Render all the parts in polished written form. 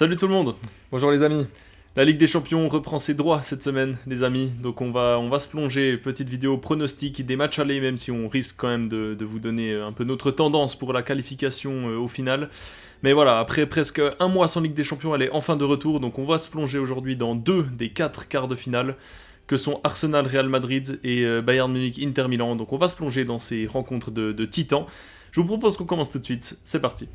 Salut tout le monde. Bonjour les amis. La Ligue des Champions reprend ses droits cette semaine, les amis. Donc on va se plonger, petite vidéo pronostic des matchs allés, même si on risque quand même de vous donner un peu notre tendance pour la qualification au final. Mais voilà, après presque un mois sans Ligue des Champions, elle est enfin de retour. Donc on va se plonger aujourd'hui dans 2 des 4 quarts de finale, que sont Arsenal, Real Madrid et Bayern Munich, Inter Milan. Donc on va se plonger dans ces rencontres de titans. Je vous propose qu'on commence tout de suite. C'est parti.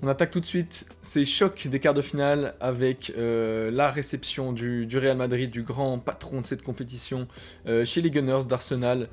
On attaque tout de suite ces chocs des quarts de finale avec la réception du Real Madrid, du grand patron de cette compétition, chez les Gunners d'Arsenal.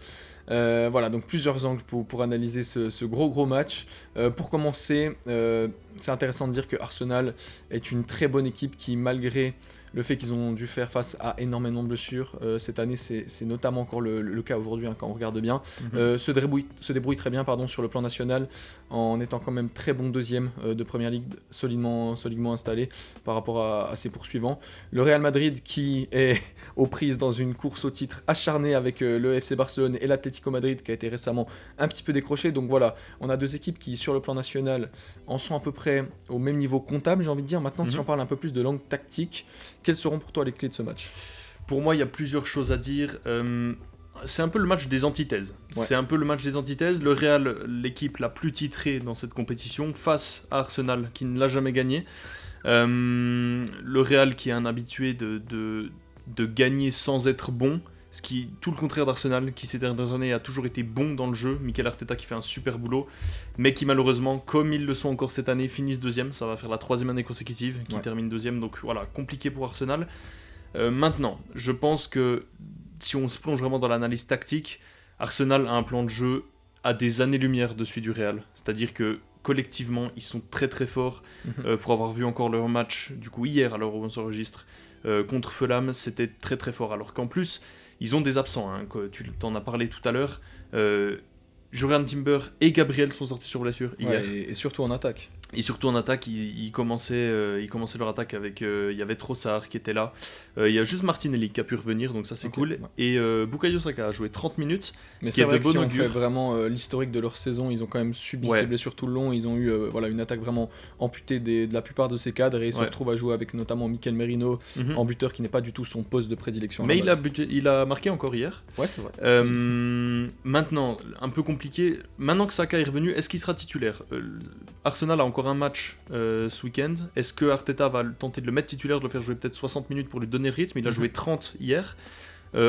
Voilà, donc plusieurs angles pour analyser ce gros match. Pour commencer, c'est intéressant de dire que Arsenal est une très bonne équipe qui, malgré le fait qu'ils ont dû faire face à énormément de blessures, cette année c'est notamment encore le cas aujourd'hui, quand on regarde bien, se débrouille très bien sur le plan national, en étant quand même très bon deuxième de Première Ligue, solidement installé par rapport à ses poursuivants. Le Real Madrid qui est aux prises dans une course au titre acharnée avec le FC Barcelone et l'Atlético Madrid qui a été récemment un petit peu décroché. Donc voilà, on a deux équipes qui sur le plan national en sont à peu près au même niveau comptable, j'ai envie de dire. Maintenant, si on parle un peu plus de langue tactique, quelles seront pour toi les clés de ce match ? Pour moi, il y a plusieurs choses à dire. C'est un peu le match des antithèses. Ouais. C'est un peu le match des antithèses. Le Real, l'équipe la plus titrée dans cette compétition, face à Arsenal, qui ne l'a jamais gagné. Le Real, qui est un habitué de gagner sans être bon, ce qui tout le contraire d'Arsenal, qui ces dernières années a toujours été bon dans le jeu. Mikel Arteta qui fait un super boulot, mais qui malheureusement, comme ils le sont encore cette année, finissent deuxième. Ça va faire la 3e année consécutive qui termine deuxième, donc voilà, compliqué pour Arsenal. Maintenant, je pense que si on se plonge vraiment dans l'analyse tactique, Arsenal a un plan de jeu à des années-lumière de celui du Real. C'est-à-dire que collectivement, ils sont très très forts. Pour avoir vu encore leur match, du coup hier, à l'heure où on s'enregistre, contre Fulham, c'était très très fort. Alors qu'en plus, ils ont des absents, tu t'en as parlé tout à l'heure. Jurriën Timber et Gabriel sont sortis sur blessure hier. Et surtout en attaque. Et surtout en attaque, ils commençaient leur attaque avec... il y avait Trossard qui était là. Il y a juste Martinelli qui a pu revenir, donc ça c'est cool. Ouais. Et Bukayo Saka a joué 30 minutes, mais c'est vrai que si on fait vraiment l'historique de leur saison, ils ont quand même subi ces blessures tout le long. Ils ont eu une attaque vraiment amputée de la plupart de ses cadres, et ils se retrouvent à jouer avec notamment Mikel Merino en buteur, qui n'est pas du tout son poste de prédilection. Mais il a marqué encore hier. Ouais, c'est vrai. Maintenant, un peu compliqué. Maintenant que Saka est revenu, est-ce qu'il sera titulaire ? Arsenal a encore un match ce week-end. Est-ce que Arteta va tenter de le mettre titulaire, de le faire jouer peut-être 60 minutes pour lui donner le rythme ? Il a joué 30 hier.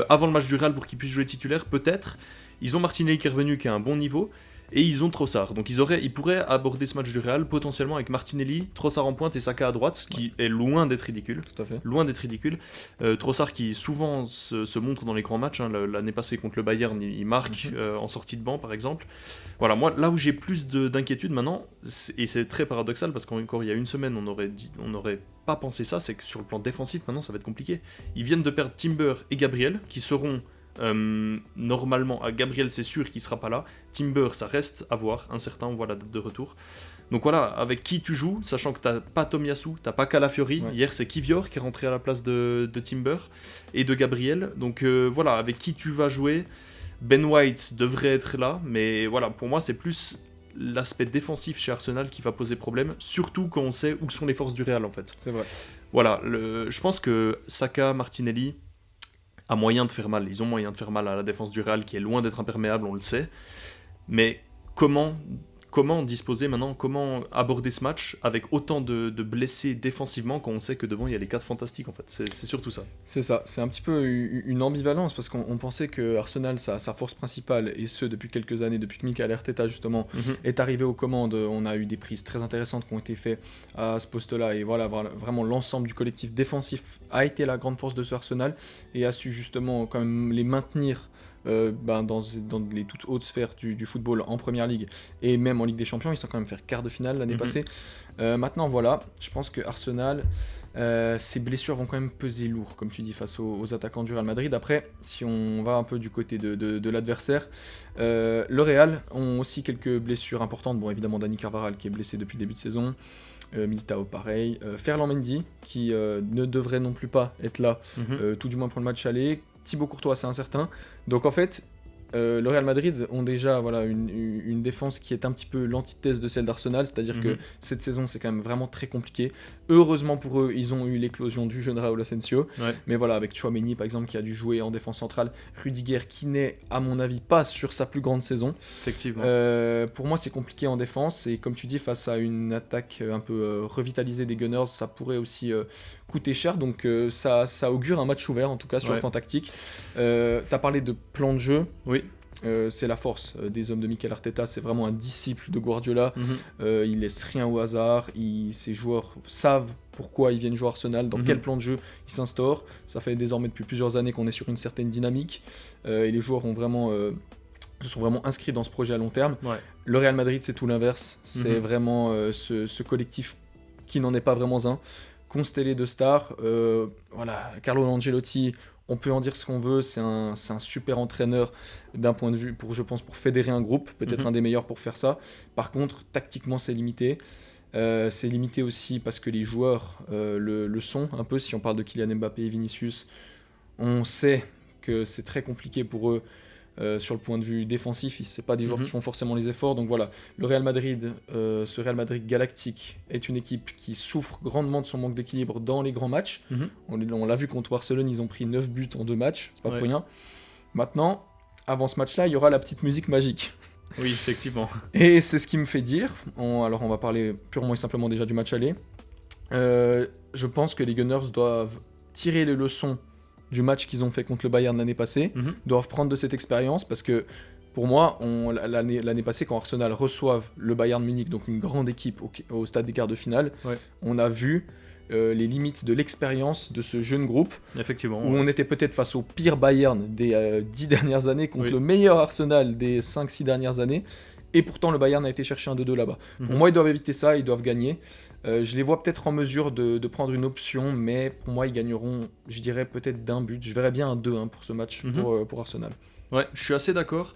Avant le match du Real, pour qu'il puisse jouer titulaire, peut-être. Ils ont Martinelli qui est revenu, qui a un bon niveau. Et ils ont Trossard. Donc ils pourraient aborder ce match du Real potentiellement avec Martinelli, Trossard en pointe et Saka à droite, ce qui est loin d'être ridicule. Tout à fait. Loin d'être ridicule. Trossard qui souvent se montre dans les grands matchs. L'année passée contre le Bayern, il marque en sortie de banc par exemple. Voilà, moi là où j'ai plus d'inquiétude maintenant, et c'est très paradoxal parce qu'encore il y a une semaine on n'aurait pas pensé ça, c'est que sur le plan défensif maintenant ça va être compliqué. Ils viennent de perdre Timber et Gabriel qui seront... normalement, à Gabriel c'est sûr qu'il sera pas là. Timber ça reste à voir, incertain, on voit la date de retour. Donc voilà, avec qui tu joues, sachant que t'as pas Tomiyasu, t'as pas Calafiori. Hier c'est Kivior qui est rentré à la place de Timber et de Gabriel. Donc voilà, avec qui tu vas jouer. Ben White devrait être là, mais voilà, pour moi c'est plus l'aspect défensif chez Arsenal qui va poser problème, surtout quand on sait où sont les forces du Real en fait. C'est vrai. Voilà, je pense que Saka, Martinelli a moyen de faire mal. Ils ont moyen de faire mal à la défense du Real qui est loin d'être imperméable, on le sait. Mais comment disposer maintenant, comment aborder ce match avec autant de blessés défensivement quand on sait que devant il y a les 4 fantastiques en fait. C'est surtout ça. C'est ça, c'est un petit peu une ambivalence parce qu'on pensait que Arsenal, sa force principale, et ce depuis quelques années, depuis que Mikel Arteta justement est arrivé aux commandes, on a eu des prises très intéressantes qui ont été faites à ce poste-là, et voilà, vraiment l'ensemble du collectif défensif a été la grande force de ce Arsenal et a su justement quand même les maintenir dans les toutes hautes sphères du football en Première Ligue et même en Ligue des Champions. Ils sont quand même fait quart de finale l'année passée. Maintenant voilà, je pense que Arsenal, ses blessures vont quand même peser lourd, comme tu dis, face aux attaquants du Real Madrid. Après, si on va un peu du côté de l'adversaire, le Real ont aussi quelques blessures importantes. Bon, évidemment Dani Carvajal qui est blessé depuis le début de saison, Militao pareil, Ferland Mendy qui ne devrait non plus pas être là, tout du moins pour le match aller. Thibaut Courtois c'est incertain, donc en fait le Real Madrid ont déjà une défense qui est un petit peu l'antithèse de celle d'Arsenal, c'est-à-dire que cette saison c'est quand même vraiment très compliqué. Heureusement pour eux, ils ont eu l'éclosion du jeune Raúl Asensio, mais voilà, avec Tchouaméni par exemple qui a dû jouer en défense centrale, Rudiger qui n'est à mon avis pas sur sa plus grande saison. Effectivement. Pour moi c'est compliqué en défense, et comme tu dis, face à une attaque un peu revitalisée des Gunners, ça pourrait aussi coûter cher, donc ça augure un match ouvert en tout cas sur le plan tactique. T'as parlé de plan de jeu. Oui. C'est la force des hommes de Mikel Arteta, c'est vraiment un disciple de Guardiola. Il laisse rien au hasard, ces joueurs savent pourquoi ils viennent jouer Arsenal, dans quel plan de jeu ils s'instaurent. Ça fait désormais depuis plusieurs années qu'on est sur une certaine dynamique, et les joueurs se sont vraiment inscrits dans ce projet à long terme. Le Real Madrid, c'est tout l'inverse, c'est vraiment ce collectif qui n'en est pas vraiment un, constellé de stars. Carlo Ancelotti, on peut en dire ce qu'on veut, c'est un super entraîneur d'un point de vue, pour fédérer un groupe, peut-être un des meilleurs pour faire ça. Par contre, tactiquement, c'est limité. C'est limité aussi parce que les joueurs le sont un peu. Si on parle de Kylian Mbappé et Vinicius, on sait que c'est très compliqué pour eux sur le point de vue défensif. C'est pas des joueurs qui font forcément les efforts. Donc voilà, le Real Madrid, ce Real Madrid galactique, est une équipe qui souffre grandement de son manque d'équilibre dans les grands matchs. On l'a vu contre Barcelone, ils ont pris 9 buts en 2 matchs, c'est pas pour rien. Maintenant, avant ce match-là, il y aura la petite musique magique. Oui, effectivement. Et c'est ce qui me fait dire, alors on va parler purement et simplement déjà du match aller. Je pense que les Gunners doivent tirer les leçons du match qu'ils ont fait contre le Bayern l'année passée, doivent prendre de cette expérience, parce que pour moi, l'année passée, quand Arsenal reçoivent le Bayern Munich, donc une grande équipe au stade des quarts de finale, on a vu les limites de l'expérience de ce jeune groupe. Effectivement. Où on était peut-être face au pire Bayern des 10 dernières années contre le meilleur Arsenal des 5-6 dernières années. Et pourtant, le Bayern a été chercher un 2-2 là-bas. Pour moi, ils doivent éviter ça, ils doivent gagner. Je les vois peut-être en mesure de prendre une option, mais pour moi, ils gagneront, je dirais, peut-être d'un but. Je verrais bien un 2-1 pour ce match, pour Arsenal. Ouais, je suis assez d'accord.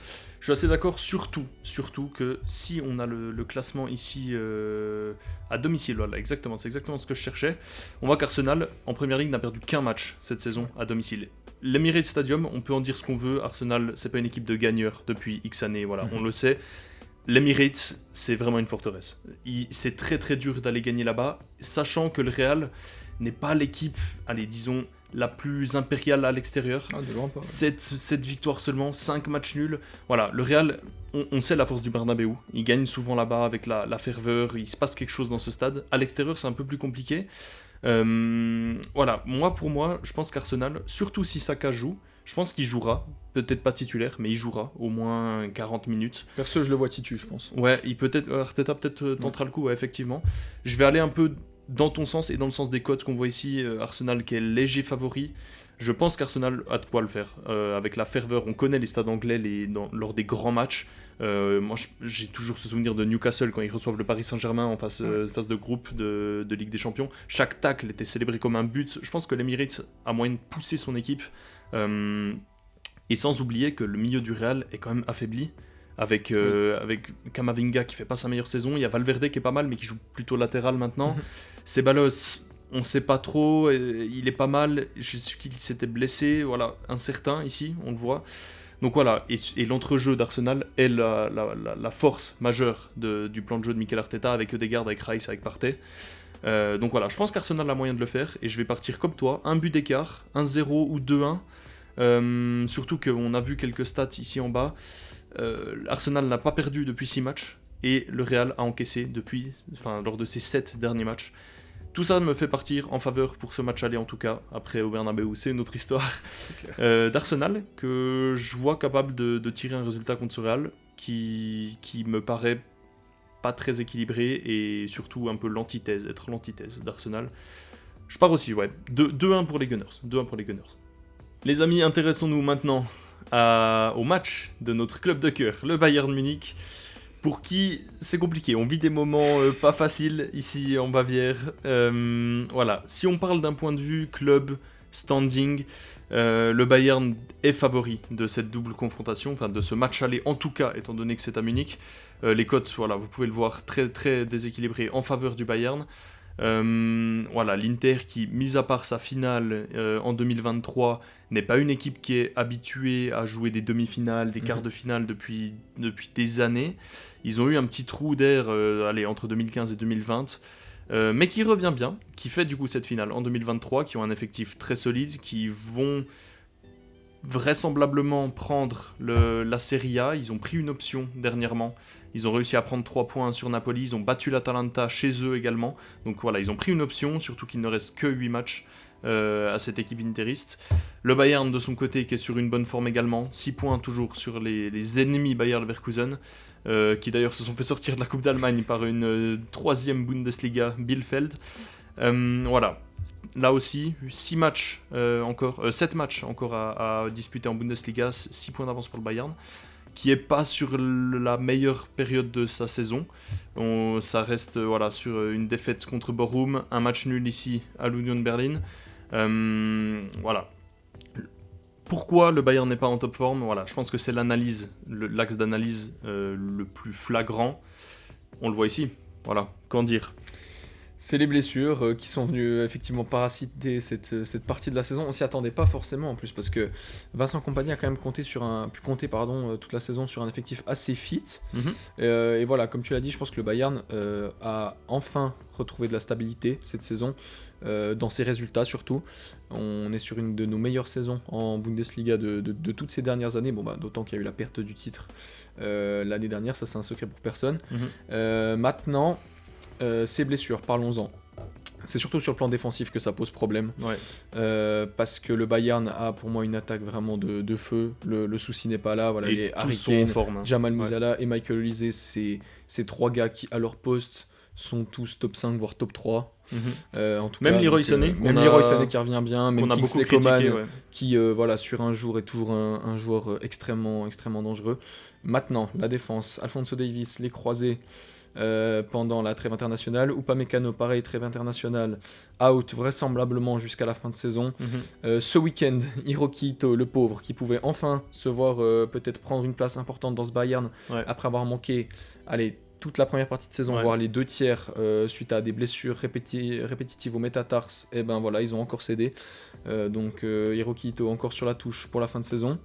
Surtout que si on a le classement ici à domicile, voilà, exactement, c'est exactement ce que je cherchais. On voit qu'Arsenal, en première ligue, n'a perdu qu'un match cette saison à domicile. L'Emirates Stadium, on peut en dire ce qu'on veut. Arsenal, c'est pas une équipe de gagneurs depuis X années, voilà, on le sait. L'Emirates, c'est vraiment une forteresse. C'est très très dur d'aller gagner là-bas, sachant que le Real n'est pas l'équipe, allez, disons, la plus impériale à l'extérieur. De loin pas. 7 victoires seulement, 5 matchs nuls. Voilà, le Real, on sait la force du Bernabéu. Il gagne souvent là-bas avec la ferveur, il se passe quelque chose dans ce stade. À l'extérieur, c'est un peu plus compliqué. Voilà, pour moi, je pense qu'Arsenal, surtout si Saka joue, je pense qu'il jouera. Peut-être pas titulaire, mais il jouera au moins 40 minutes. Perso, je le vois titu, je pense. Ouais, Arteta peut-être tentera le coup, ouais, effectivement. Je vais aller un peu dans ton sens et dans le sens des cotes qu'on voit ici. Arsenal qui est léger favori. Je pense qu'Arsenal a de quoi le faire. Avec la ferveur, on connaît les stades anglais lors des grands matchs. Moi, j'ai toujours ce souvenir de Newcastle quand ils reçoivent le Paris Saint-Germain en phase de groupe de Ligue des Champions. Chaque tacle était célébré comme un but. Je pense que l'Emirates a moyen de pousser son équipe. Et sans oublier que le milieu du Real est quand même affaibli. Avec Camavinga qui fait pas sa meilleure saison. Il y a Valverde qui est pas mal, mais qui joue plutôt latéral maintenant. Ceballos, on sait pas trop. Il est pas mal. Je sais qu'il s'était blessé. Voilà, incertain ici, on le voit. Donc voilà, et l'entrejeu d'Arsenal est la force majeure du plan de jeu de Mikel Arteta, avec Ødegaard, avec Rice, avec Partey. Donc voilà, je pense qu'Arsenal a moyen de le faire, et je vais partir comme toi, un but d'écart, 1-0 ou 2-1. Surtout qu'on a vu quelques stats ici en bas. Arsenal n'a pas perdu depuis 6 matchs, et le Real a encaissé lors de ses 7 derniers matchs. Tout ça me fait partir en faveur pour ce match aller, en tout cas. Après au Bernabéu, c'est une autre histoire. D'Arsenal, que je vois capable de tirer un résultat contre ce Real qui me paraît pas très équilibré, et surtout un peu l'antithèse d'Arsenal. Je pars aussi, 2-1 pour les Gunners. 2-1 pour les Gunners. Les amis, intéressons-nous maintenant au match de notre club de cœur, le Bayern Munich. Pour qui c'est compliqué, on vit des moments pas faciles ici en Bavière. Voilà, si on parle d'un point de vue club, standing, le Bayern est favori de cette double confrontation, enfin de ce match aller en tout cas, étant donné que c'est à Munich. Les cotes, voilà, vous pouvez le voir, très très déséquilibrées en faveur du Bayern. Voilà, l'Inter qui, mis à part sa finale en 2023, n'est pas une équipe qui est habituée à jouer des demi-finales, des quarts de finale depuis des années. Ils ont eu un petit trou d'air entre 2015 et 2020, mais qui revient bien, qui fait du coup cette finale en 2023, qui ont un effectif très solide, qui vont vraisemblablement prendre la Serie A. Ils ont pris une option dernièrement. Ils ont réussi à prendre 3 points sur Napoli. Ils ont battu l'Atalanta chez eux également. Donc voilà, ils ont pris une option, surtout qu'il ne reste que 8 matchs à cette équipe interiste. Le Bayern de son côté qui est sur une bonne forme également. 6 points toujours sur les ennemis Bayer Leverkusen. Qui d'ailleurs se sont fait sortir de la Coupe d'Allemagne par une 3e Bundesliga, Bielefeld. Voilà. Là aussi, 7 matchs encore à disputer en Bundesliga, 6 points d'avance pour le Bayern, qui n'est pas sur la meilleure période de sa saison. Ça reste sur une défaite contre Bochum, un match nul ici à l'Union Berlin. Voilà. Pourquoi le Bayern n'est pas en top forme ? Voilà, je pense que c'est l'axe d'analyse le plus flagrant. On le voit ici. Voilà, qu'en dire ? C'est les blessures qui sont venues effectivement parasiter cette partie de la saison. On s'y attendait pas forcément en plus parce que Vincent Kompany a quand même pu compter toute la saison sur un effectif assez fit. Et voilà, comme tu l'as dit, je pense que le Bayern a enfin retrouvé de la stabilité cette saison, dans ses résultats surtout. On est sur une de nos meilleures saisons en Bundesliga de toutes ces dernières années. D'autant qu'il y a eu la perte du titre l'année dernière, ça c'est un secret pour personne. Maintenant, ces blessures, parlons-en. C'est surtout sur le plan défensif que ça pose problème. Parce que le Bayern a pour moi une attaque vraiment de feu. Le souci n'est pas là. Voilà, les Harry Kane, Jamal Musiala et Michael Olise, ces 3 gars qui, à leur poste, sont tous top 5 voire top 3. En tout même cas, Leroy Sané, Leroy Sané qui revient bien, même on a beaucoup Kingsley critiqué, Coman qui sur un jour est toujours un joueur extrêmement dangereux. Maintenant, la défense, Alphonso Davies, les croisés pendant la trêve internationale. Upamecano, pareil, trêve internationale, out vraisemblablement jusqu'à la fin de saison. Ce week-end, Hiroki Ito, le pauvre, qui pouvait enfin se voir peut-être prendre une place importante dans ce Bayern après avoir manqué toute la première partie de saison, voire les 2 tiers suite à des blessures répétitives au métatarse. Et ben voilà, ils ont encore cédé. Donc Hiroki Ito encore sur la touche pour la fin de saison.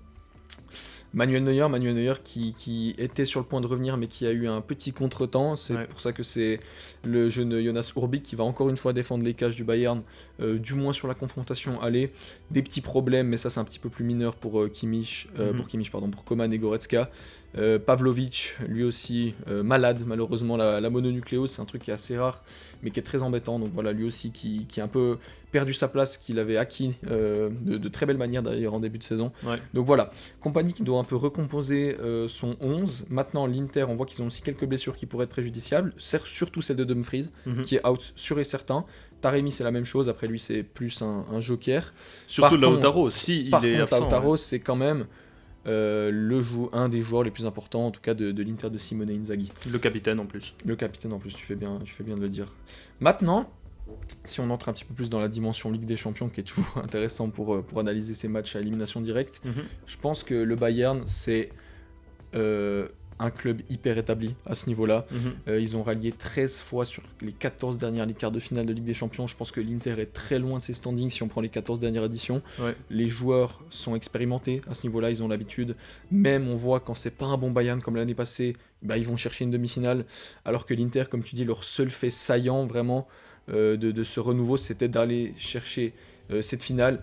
Manuel Neuer qui était sur le point de revenir mais qui a eu un petit contretemps. C'est pour ça que c'est le jeune Jonas Hurtig qui va encore une fois défendre les cages du Bayern, du moins sur la confrontation aller. Des petits problèmes, mais ça c'est un petit peu plus mineur pour pour Coman et Goretzka. Pavlovic, lui aussi malade, malheureusement la mononucléose, c'est un truc qui est assez rare mais qui est très embêtant. Donc voilà, lui aussi qui a un peu perdu sa place qu'il avait acquis de très belle manière d'ailleurs en début de saison. Donc voilà, Kompany qui doit un peu recomposer son 11. Maintenant l'Inter, on voit qu'ils ont aussi quelques blessures qui pourraient être préjudiciables, surtout celle de Dumfries qui est out sûr et certain. Taremi c'est la même chose, après lui c'est plus un joker. Surtout Lautaro, il est absent. Lautaro c'est quand même un des joueurs les plus importants en tout cas de l'Inter de Simone Inzaghi. Le capitaine en plus, tu fais bien de le dire. Maintenant, si on entre un petit peu plus dans la dimension Ligue des Champions, qui est toujours intéressant pour analyser ces matchs à élimination directe, je pense que le Bayern c'est un club hyper établi à ce niveau-là. Ils ont rallié 13 fois sur les 14 dernières quarts de finale de Ligue des Champions. Je pense que l'Inter est très loin de ses standings si on prend les 14 dernières éditions. Les joueurs sont expérimentés à ce niveau-là, ils ont l'habitude. Même on voit quand c'est pas un bon Bayern comme l'année passée, ils vont chercher une demi-finale. Alors que l'Inter, comme tu dis, leur seul fait saillant vraiment de ce renouveau, c'était d'aller chercher cette finale.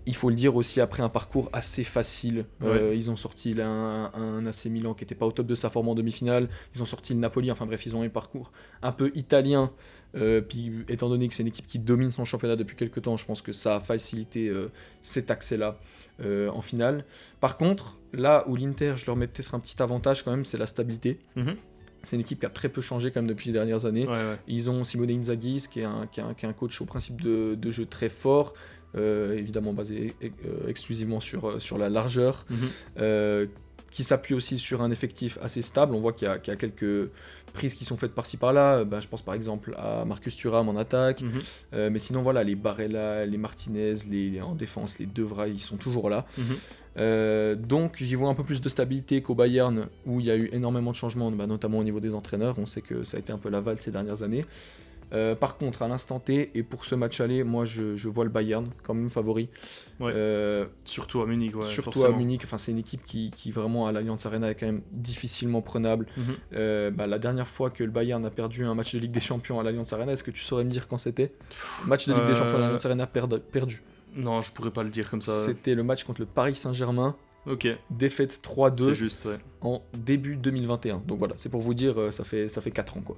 Il faut le dire aussi, après un parcours assez facile. Ils ont sorti un AC Milan qui n'était pas au top de sa forme en demi-finale. Ils ont sorti le Napoli. Enfin bref, ils ont eu un parcours un peu italien. Puis étant donné que c'est une équipe qui domine son championnat depuis quelques temps, je pense que ça a facilité cet accès-là en finale. Par contre, là où l'Inter, je leur mets peut-être un petit avantage quand même, c'est la stabilité. C'est une équipe qui a très peu changé quand même depuis les dernières années. Ils ont Simone Inzaghi, qui est un coach au principe de jeu très fort. Évidemment basé exclusivement sur la largeur, qui s'appuie aussi sur un effectif assez stable. On voit qu'il y a quelques prises qui sont faites par-ci par-là. Je pense par exemple à Marcus Thuram en attaque, mais sinon voilà, les Barella, les Martinez, en défense, les De Vrij, ils sont toujours là. Donc j'y vois un peu plus de stabilité qu'au Bayern où il y a eu énormément de changements, notamment au niveau des entraîneurs. On sait que ça a été un peu la valse ces dernières années. Par contre, à l'instant T, et pour ce match aller, moi je vois le Bayern quand même favori. Ouais. Surtout à Munich, ouais, Surtout forcément. à Munich, enfin, c'est une équipe qui vraiment à l'Allianz Arena est quand même difficilement prenable. La dernière fois que le Bayern a perdu un match de Ligue des Champions à l'Allianz Arena, est-ce que tu saurais me dire quand c'était? Match de Ligue des Champions à l'Allianz Arena perdu. Non, je pourrais pas le dire comme ça. C'était le match contre le Paris Saint-Germain. Ok. Défaite 3-2. C'est juste, ouais. En début 2021. Donc voilà, c'est pour vous dire, ça fait 4 ans quoi.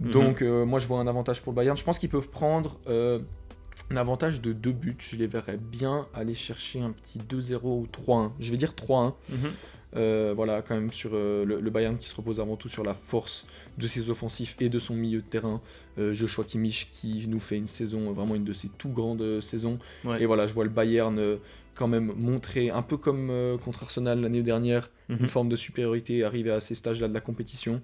Donc moi je vois un avantage pour le Bayern. Je pense qu'ils peuvent prendre un avantage de 2 buts. Je les verrais bien aller chercher un petit 2-0 ou 3-1. Je vais dire 3-1. Voilà, quand même sur le Bayern qui se repose avant tout sur la force de ses offensifs et de son milieu de terrain. Joshua Kimmich qui nous fait une saison, vraiment une de ses tout grandes saisons. Ouais. Et voilà, je vois le Bayern quand même montrer, un peu comme contre Arsenal l'année dernière, une forme de supériorité, arriver à ces stages-là de la compétition.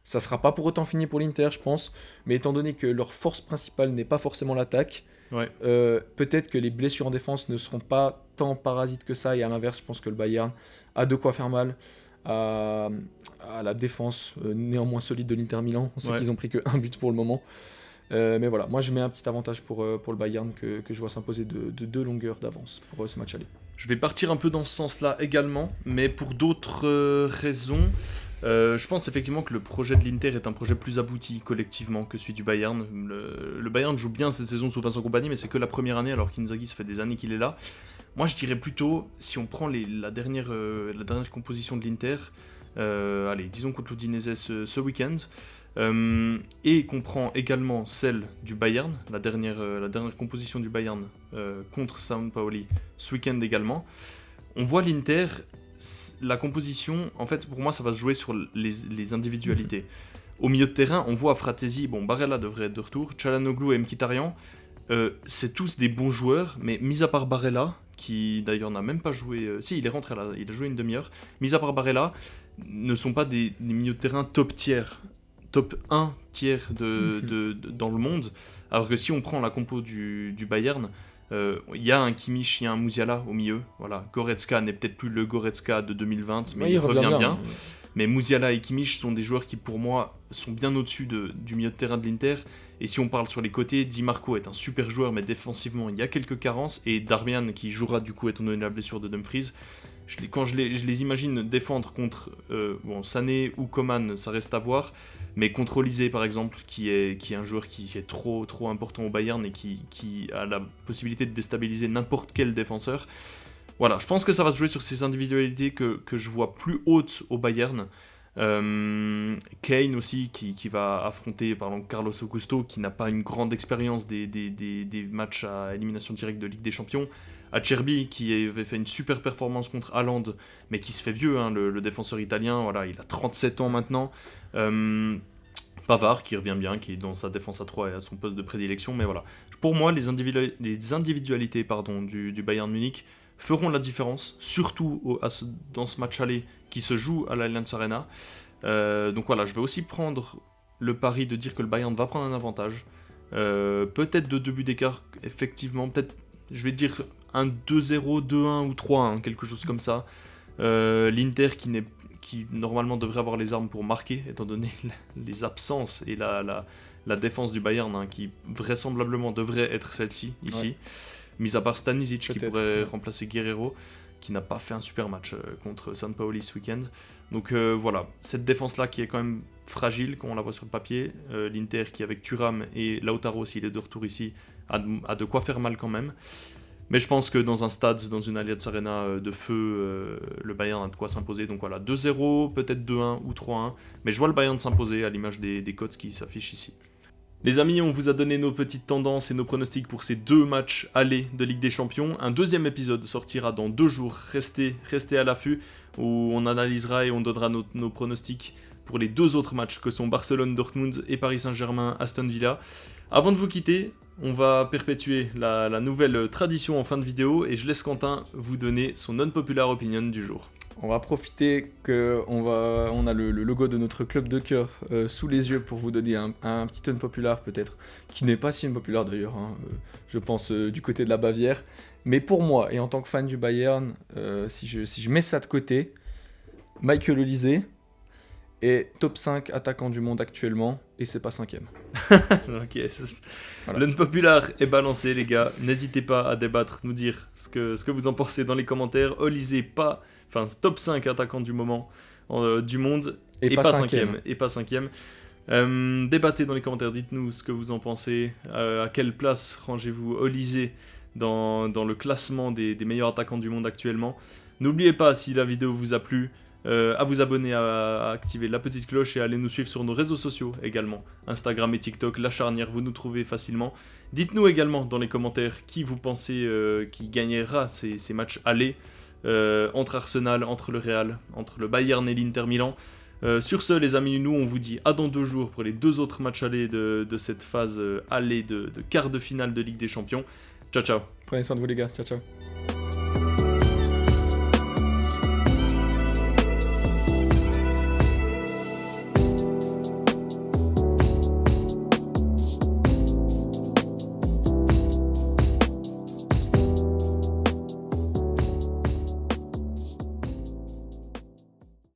Ça sera pas pour autant fini pour l'Inter, je pense, mais étant donné que leur force principale n'est pas forcément l'attaque, peut-être que les blessures en défense ne seront pas tant parasites que ça, et à l'inverse, je pense que le Bayern a de quoi faire mal à la défense néanmoins solide de l'Inter Milan. On sait qu'ils ont pris que 1 but pour le moment. Mais voilà, moi je mets un petit avantage pour le Bayern que je vois s'imposer de 2 longueurs d'avance pour ce match aller. Je vais partir un peu dans ce sens-là également, mais pour d'autres raisons. Je pense effectivement que le projet de l'Inter est un projet plus abouti collectivement que celui du Bayern. Le Bayern joue bien cette saison sous Vincent Kompany, mais c'est que la première année, alors qu'Inzaghi, ça fait des années qu'il est là. Moi, je dirais plutôt, si on prend la dernière composition de l'Inter, allez, disons contre l'Udinese ce week-end, et qu'on prend également celle du Bayern, la dernière composition du Bayern contre Sampaoli ce week-end également, on voit l'Inter, la composition, en fait, pour moi, ça va se jouer sur les individualités. Au milieu de terrain, on voit Fratesi, Barella devrait être de retour, Çalhanoğlu et Mkhitaryan, c'est tous des bons joueurs, mais mis à part Barella, qui d'ailleurs n'a même pas joué, si il est rentré là, il a joué une demi-heure, mis à part Barella, ne sont pas des milieux de terrain top 1 tiers dans le monde, alors que si on prend la compo du Bayern, il y a un Kimmich, il y a un Musiala au milieu, voilà. Goretzka n'est peut-être plus le Goretzka de 2020, mais il revient bien. Mais Musiala et Kimmich sont des joueurs qui, pour moi, sont bien au-dessus du milieu de terrain de l'Inter. Et si on parle sur les côtés, Di Marco est un super joueur, mais défensivement, il y a quelques carences. Et Darmian, qui jouera du coup étant donné la blessure de Dumfries, quand je les imagine défendre contre Sané ou Coman, ça reste à voir. Mais contre Olise, par exemple, qui est un joueur qui est trop important au Bayern et qui a la possibilité de déstabiliser n'importe quel défenseur. Voilà, je pense que ça va se jouer sur ces individualités que je vois plus hautes au Bayern. Kane aussi, qui va affronter par exemple Carlos Augusto, qui n'a pas une grande expérience des matchs à élimination directe de Ligue des Champions. Acerbi, qui avait fait une super performance contre Haaland, mais qui se fait vieux, hein, le défenseur italien, voilà, il a 37 ans maintenant. Pavard, qui revient bien, qui est dans sa défense à 3 et à son poste de prédilection, mais voilà. Pour moi, les individualités du Bayern Munich feront la différence, surtout dans ce match aller qui se joue à l'Allianz Arena. Donc voilà, je vais aussi prendre le pari de dire que le Bayern va prendre un avantage. Peut-être de 2 buts d'écart, effectivement. Peut-être, je vais dire un 2-0, 2-1 ou 3-1, quelque chose comme ça. L'Inter qui normalement devrait avoir les armes pour marquer, étant donné les absences et la défense du Bayern, hein, qui vraisemblablement devrait être celle-ci, ici. Ouais. Mis à part Stanisic, qui pourrait remplacer Guerreiro, qui n'a pas fait un super match contre Sampaoli ce week-end. Donc voilà, cette défense-là qui est quand même fragile, quand on la voit sur le papier. L'Inter qui, avec Thuram et Lautaro, s'il est de retour ici, a de quoi faire mal quand même. Mais je pense que dans un stade, dans une Allianz Arena de feu, le Bayern a de quoi s'imposer. Donc voilà, 2-0, peut-être 2-1 ou 3-1. Mais je vois le Bayern s'imposer à l'image des cotes qui s'affichent ici. Les amis, on vous a donné nos petites tendances et nos pronostics pour ces 2 matchs allés de Ligue des Champions. Un deuxième épisode sortira dans 2 jours. Restez à l'affût, où on analysera et on donnera nos pronostics pour les 2 autres matchs que sont Barcelone-Dortmund et Paris Saint-Germain-Aston Villa. Avant de vous quitter, on va perpétuer la nouvelle tradition en fin de vidéo et je laisse Quentin vous donner son unpopular opinion du jour. On va profiter qu'on a le logo de notre club de cœur sous les yeux pour vous donner un petit unpopular peut-être, qui n'est pas si unpopular d'ailleurs, hein, je pense du côté de la Bavière. Mais pour moi, et en tant que fan du Bayern, si je mets ça de côté, Michael Olise est top 5 attaquant du monde actuellement, et c'est pas 5ème. Ok, voilà. L'unpopular est balancé, les gars. N'hésitez pas à débattre, nous dire ce que vous en pensez dans les commentaires. Lisez pas, enfin, top 5 attaquants du moment, du monde, et pas 5ème. Et pas 5ème. Débattez dans les commentaires, dites-nous ce que vous en pensez. À quelle place rangez-vous Olysée dans le classement des meilleurs attaquants du monde actuellement. N'oubliez pas, si la vidéo vous a plu, à vous abonner, à activer la petite cloche et à aller nous suivre sur nos réseaux sociaux également. Instagram et TikTok, La Charnière, vous nous trouvez facilement. Dites-nous également dans les commentaires qui vous pensez qui gagnera ces matchs allés entre Arsenal, entre le Real, entre le Bayern et l'Inter Milan. Sur ce, les amis, nous on vous dit à dans 2 jours pour les 2 autres matchs allés de cette phase allée de quart de finale de Ligue des Champions. Ciao ciao. Prenez soin de vous les gars, ciao ciao.